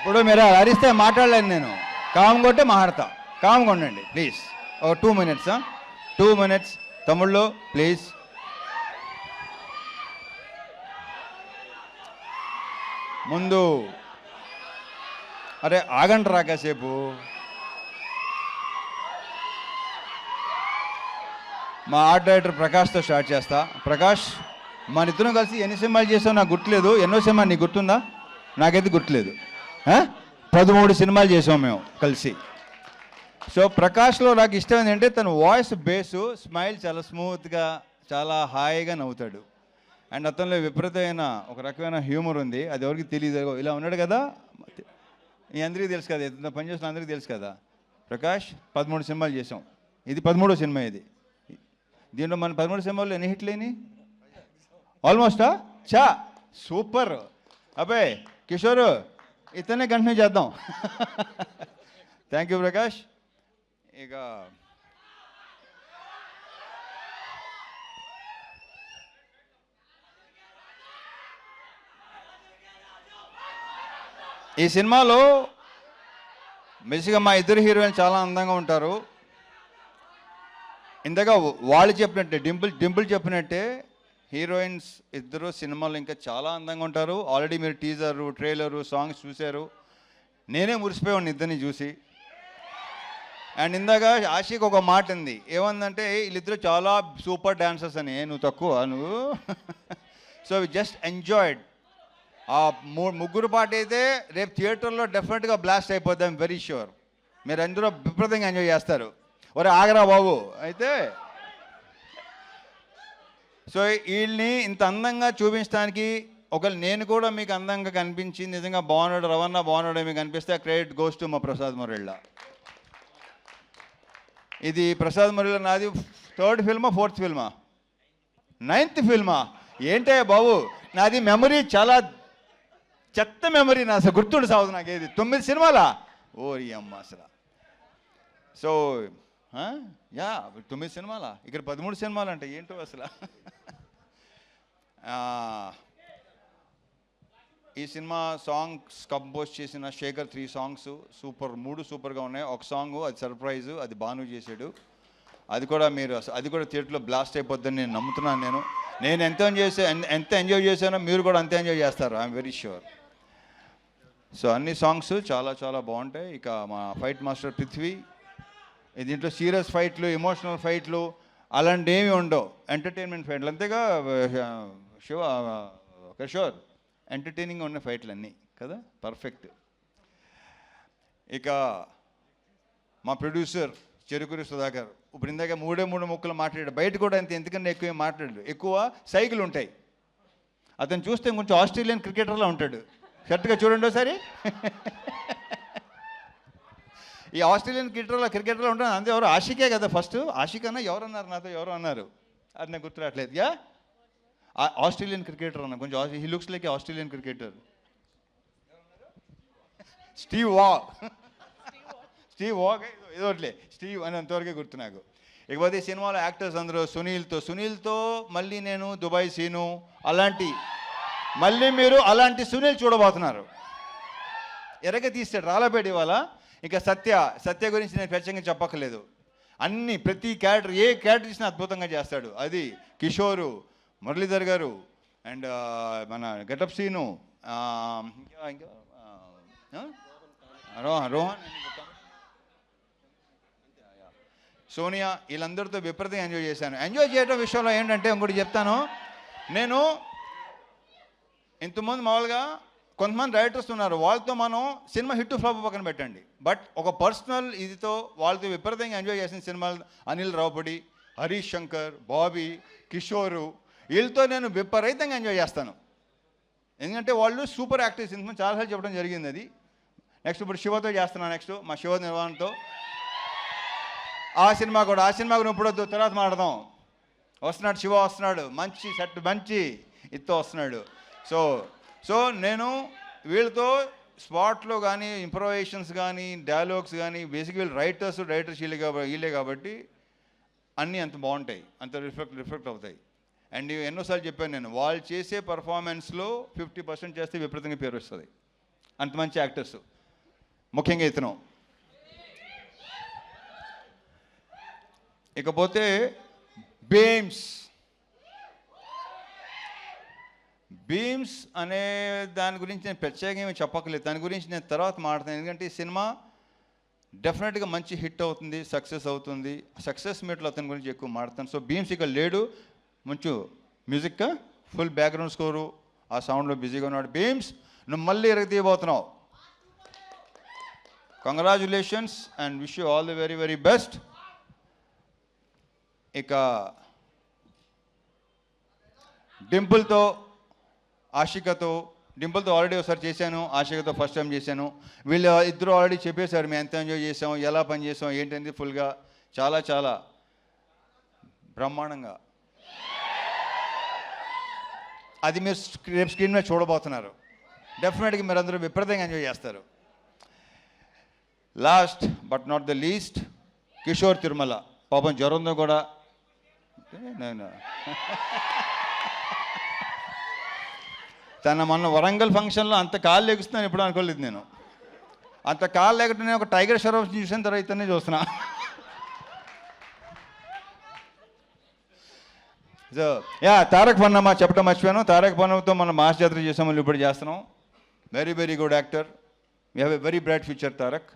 ఇప్పుడు మీరు అరిస్తే మాట్లాడలేను నేను. కామ్ కొట్టే మాట్లాడతా. కామ్గా ఉండండి ప్లీజ్. ఒక 2 minutes. 2 minutes తమ్ముళ్ళు ప్లీజ్. ముందు అరే ఆగండి రా కాసేపు. మా ఆర్ట్ డైరెక్టర్ ప్రకాష్తో స్టార్ట్ చేస్తా. ప్రకాష్, మన ఇద్దరం కలిసి ఎన్ని సినిమాలు చేసావు నాకు గుర్తులేదు. ఎన్నో సినిమా నీకు గుర్తుందా? నాకైతే గుర్తులేదు. 13 సినిమాలు చేసాం మేము కలిసి. సో ప్రకాష్లో నాకు ఇష్టం ఏంటంటే తన వాయిస్ బేసు, స్మైల్ చాలా స్మూత్గా, చాలా హాయిగా నవ్వుతాడు. అండ్ అతనిలో విపరీతమైన ఒక రకమైన హ్యూమర్ ఉంది. అది ఎవరికి తెలియదు. ఇలా ఉన్నాడు కదా, ఈ అందరికీ తెలుసు కదా, ఎంత పనిచేసిన అందరికీ తెలుసు కదా. ప్రకాష్ 13 సినిమాలు చేసాం. ఇది 13వ సినిమా. దీంట్లో మన 13 సినిమాల్లో ఎన్ని హిట్లు అయినాయి? ఆల్మోస్టా? సూపర్. అబ్బాయి కిషోర్, ఇతనే కంటిన్యూ చేద్దాం. Thank you Prakash. ఇక ఈ సినిమాలో బేసిక్గా మా ఇద్దరు హీరోయిన్ చాలా అందంగా ఉంటారు. ఇంతగా వాళ్ళు చెప్పినట్టే, డింపుల్ చెప్పినట్టే హీరోయిన్స్ ఇద్దరు సినిమాలో ఇంకా చాలా అందంగా ఉంటారు. ఆల్రెడీ మీరు టీజరు, ట్రైలరు, సాంగ్స్ చూశారు. నేనే మురిసిపోయాను ఇద్దరిని చూసి. అండ్ ఇందాక ఆషిక్ ఒక మాట ఉంది, ఏమందంటే వీళ్ళిద్దరు చాలా సూపర్ డాన్సర్స్ అని. నువ్వు తక్కువ నువ్వు. So we just enjoyed. ఆ ముగ్గురు పాట అయితే రేపు థియేటర్లో డెఫినెట్గా బ్లాస్ట్ అయిపోద్దాం, వెరీ ష్యూర్. మీరు అందరూ విపరీతంగా ఎంజాయ్ చేస్తారు. ఒరే ఆగరా బాబు. అయితే సో వీళ్ళని ఇంత అందంగా చూపించడానికి ఒకవేళ నేను కూడా మీకు అందంగా కనిపించి నిజంగా బాగున్నాడు, రవణ బాగున్నాడు మీకు అనిపిస్తే ఆ క్రెడిట్ గోస్ టు మా ప్రసాద్ మురళి. ఇది ప్రసాద్ మురళి నాది 3rd ఫిల్మా 4th ఫిల్మా 9th ఫిల్మా ఏంటే బాబు. నాది మెమరీ చాలా చెత్త మెమరీ. నా అసలు గుర్తుండి సాగుదు నాకు. ఏది 9 సినిమాలా? ఓరి అమ్మ అసలు. సో 9 సినిమాలా? ఇక్కడ 13 సినిమాలు అంటే ఏంటో అసలు. ఈ సినిమా సాంగ్స్ కంపోజ్ చేసిన శేఖర్ 3 సాంగ్స్ సూపర్, 3 సూపర్గా ఉన్నాయి. ఒక సాంగ్ అది సర్ప్రైజు, అది భాను చేశాడు. అది కూడా థియేటర్లో బ్లాస్ట్ అయిపోద్దని నేను నమ్ముతున్నాను. నేను ఎంత ఎంజాయ్ చేశానో మీరు కూడా అంతే ఎంజాయ్ చేస్తారు, ఐఎమ్ వెరీ ష్యూర్. సో అన్ని సాంగ్స్ చాలా చాలా బాగుంటాయి. ఇక మా ఫైట్ మాస్టర్ పృథ్వీ, దీంట్లో సీరియస్ ఫైట్లు, ఎమోషనల్ ఫైట్లు అలాంటి ఏమి ఉండవు, ఎంటర్టైన్మెంట్ ఫైట్లు అంతేగా. కిషోర్ ఎంటర్టైనింగ్గా ఉన్న ఫైట్లు అన్నీ కదా, పర్ఫెక్ట్. ఇక మా ప్రొడ్యూసర్ చెరుకూరి సుధాకర్ ఇప్పుడు ఇందాక 3 ముక్కలు మాట్లాడాడు. బయట కూడా ఎందుకన్నా ఎక్కువ మాట్లాడాడు. ఎక్కువ సైకిల్ ఉంటాయి. అతను చూస్తే కొంచెం ఆస్ట్రేలియన్ క్రికెటర్లా ఉంటాడు. షర్ట్గా చూడండి ఒకసారి. ఈ ఆస్ట్రేలియన్ క్రికెటర్లో ఉంటాను. అంతే. ఎవరు? ఆషికే కదా ఫస్ట్. ఆషిక్ అన్న ఎవరన్నారు నాతో, ఎవరు అన్నారు, అది నాకు గుర్తురాట్లేదు. ఆస్ట్రేలియన్ క్రికెటర్ అన్న, కొంచెం he looks like Australian cricketer. Steve Waugh ఏదోట్లే, స్టీవ్ అని అంతవరకే గుర్తు నాకు. ఇకపోతే సినిమాలో యాక్టర్స్ అందరూ సునీల్తో మళ్ళీ నేను దుబాయ్ సీను అలాంటి, మళ్ళీ మీరు అలాంటి సునీల్ చూడబోతున్నారు. ఎరగ తీస్తాడు రాలపేట ఇవాళ. ఇంకా సత్య గురించి నేను ప్రత్యేకంగా చెప్పక్కర్లేదు. ప్రతి క్యారెక్టర్, ఏ క్యారెక్టర్ ఇచ్చినా అద్భుతంగా చేస్తాడు. అది కిషోరు, మురళీధర్ గారు అండ్ మన గెటప్ సీను, రోహన్, సోనియా, వీళ్ళందరితో విపరీతంగా ఎంజాయ్ చేశాను. ఎంజాయ్ చేయడం విషయంలో ఏంటంటే ఇంకోటి చెప్తాను. నేను ఇంతకుముందు మామూలుగా కొంతమంది డైరెక్టర్స్ ఉన్నారు, వాళ్ళతో మనం సినిమా హిట్ ఫ్లాప్ పక్కన పెట్టండి, బట్ ఒక పర్సనల్ ఇదితో వాళ్ళతో విపరీతంగా ఎంజాయ్ చేసిన సినిమాలు అనిల్ రావుపూడి, హరీష్ శంకర్, బాబీ, కిషోరు, వీళ్ళతో నేను విపరీతంగా ఎంజాయ్ చేస్తాను. ఎందుకంటే వాళ్ళు సూపర్ యాక్టర్స్. ఇంతకుముందు చాలాసార్లు చెప్పడం జరిగింది అది. నెక్స్ట్ ఇప్పుడు శివతో చేస్తున్నాను. నెక్స్ట్ మా శివ నిర్వాణతో ఆ సినిమా కూడా ఇప్పుడు వద్దు, తర్వాత మాట్లాడదాం. వస్తున్నాడు శివ, వస్తున్నాడు. మంచి సెట్, మంచి ఇత్తో వస్తున్నాడు. సో నేను వీళ్ళతో స్పాట్లో కానీ ఇంప్రొవైజేషన్స్ కానీ డైలాగ్స్ కానీ బేసిక్ వీళ్ళు రైటర్స్ వీళ్ళే కాబట్టి అన్నీ అంత బాగుంటాయి, అంత రిఫ్లెక్ట్ అవుతాయి. అండ్ ఎన్నోసార్లు చెప్పాను నేను, వాళ్ళు చేసే పర్ఫార్మెన్స్లో 50% చేస్తే విపరీతంగా పేరు వస్తుంది. అంత మంచి యాక్టర్స్. ముఖ్యంగా ఇతను. ఇకపోతే బీమ్స్ అనే దాని గురించి నేను ప్రత్యేకంగా చెప్పక్కర్లేదు, దాని గురించి నేను తర్వాత మాట్లాడతాను. ఎందుకంటే ఈ సినిమా డెఫినెట్గా మంచి హిట్ అవుతుంది, సక్సెస్ అవుతుంది. సక్సెస్ మీట్లో అతని గురించి ఎక్కువ మాట్లాడతాను. సో బీమ్స్ ఇక్కడ లేడు, మంచి మ్యూజిక్, ఫుల్ బ్యాక్గ్రౌండ్ స్కోరు, ఆ సౌండ్లో బిజీగా ఉన్నాడు. బీమ్స్, నువ్వు మళ్ళీ ఎరగతీయబోతున్నావు. Congratulations and wish you all the very very best. ఇక డింపుల్తో ఆల్రెడీ ఒకసారి చేశాను, ఆషికతో ఫస్ట్ టైం చేశాను. వీళ్ళు ఇద్దరు ఆల్రెడీ చెప్పేశారు మేము ఎంత ఎంజాయ్ చేసాం, ఎలా పని చేసాం ఏంటంటే ఫుల్గా చాలా చాలా బ్రహ్మాండంగా. అది మీరు రేపు స్క్రీన్ మీద చూడబోతున్నారు. డెఫినెట్గా మీరు అందరూ విపరీతంగా ఎంజాయ్ చేస్తారు. Last but not the least, Kishore Tirumala. పాపం జ్వరంతో కూడా నేను తన మొన్న వరంగల్ ఫంక్షన్లో అంత కాళ్ళు ఎగుస్తున్నాను ఎప్పుడు అనుకోలేదు నేను. అంత కాళ్ళు ఎగటనే ఒక టైగర్ షరఫ్ చూసిన తర్వాత ఇతనే చూస్తున్నా. సో తారక్ పన్నమ్మ చెప్పడం మర్చిపోయాను. తారక్ పన్నమ్మతో మనం మాస్ జాతర చేసాం, మళ్ళీ ఇప్పుడు చేస్తున్నాం. Very very good actor, we have a very bright future Tarak.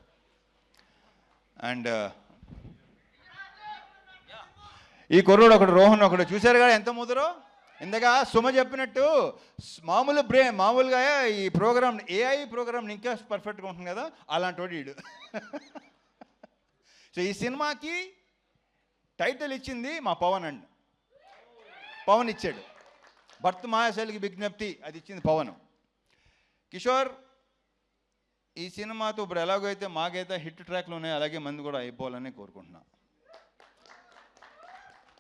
And ఈ కుర్రోడు ఒకడు రోహన్ ఒకడు చూశారు కదా ఎంత ముదరో. ఇందాక సుమ చెప్పినట్టు మామూలుగా ఈ ప్రోగ్రామ్ ఏఐ ప్రోగ్రామ్ ఇంకా పర్ఫెక్ట్గా ఉంటుంది కదా, అలాంటి వాడు వీడు. సో ఈ సినిమాకి టైటిల్ ఇచ్చింది మా పవన్ ఇచ్చాడు. భర్త మహాశైలికి విజ్ఞప్తి, అది ఇచ్చింది పవన్. కిషోర్, ఈ సినిమాతో ఇప్పుడు ఎలాగైతే మాకైతే హిట్ ట్రాక్లు ఉన్నాయి అలాగే మంది కూడా అయిపోవాలని కోరుకుంటున్నా.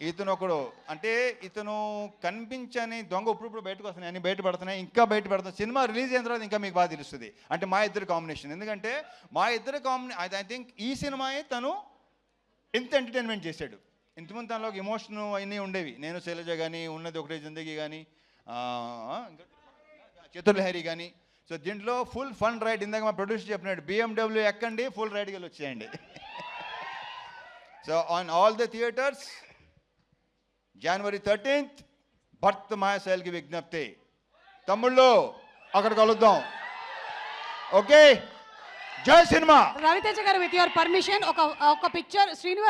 ఇతను ఒకడు అంటే ఇతను కనిపించని దొంగ ఇప్పుడు బయటకు వస్తున్నాయి, అన్ని బయటపడుతున్నాయి, ఇంకా బయటపడుతున్నాయి. సినిమా రిలీజ్ అయిన తర్వాత ఇంకా మీకు బాగా తెలుస్తుంది. అంటే మా ఇద్దరు కాంబినేషన్, ఎందుకంటే మా ఇద్దరు ఐ థింక్ ఈ సినిమాయే తను ఎంత ఎంటర్టైన్మెంట్ చేశాడు. ఇంతకుముందు తనలో ఎమోషన్ అన్నీ ఉండేవి. నేను శైలజ కానీ, ఉన్నది ఒకటే జిందగీ కానీ, ఇంకా చతుర్లహరి కానీ. సో దీంట్లో ఫుల్ ఫన్ రైడ్. ఇందాక మా ప్రొడ్యూసర్ చెప్పినాడు, BMW ఎక్కండి, ఫుల్ రైడ్కి వెళ్ళి వచ్చేయండి. So on all the theatres January 13th, భర్త మహాశైలికి విజ్ఞప్తి. తమ్ముళ్ళు అక్కడ కలుద్దాం. ఓకే, జై సినిమా. రవితేజ గారు, విత్ యువర్ పర్మిషన్ ఒక పిక్చర్ శ్రీనివాస్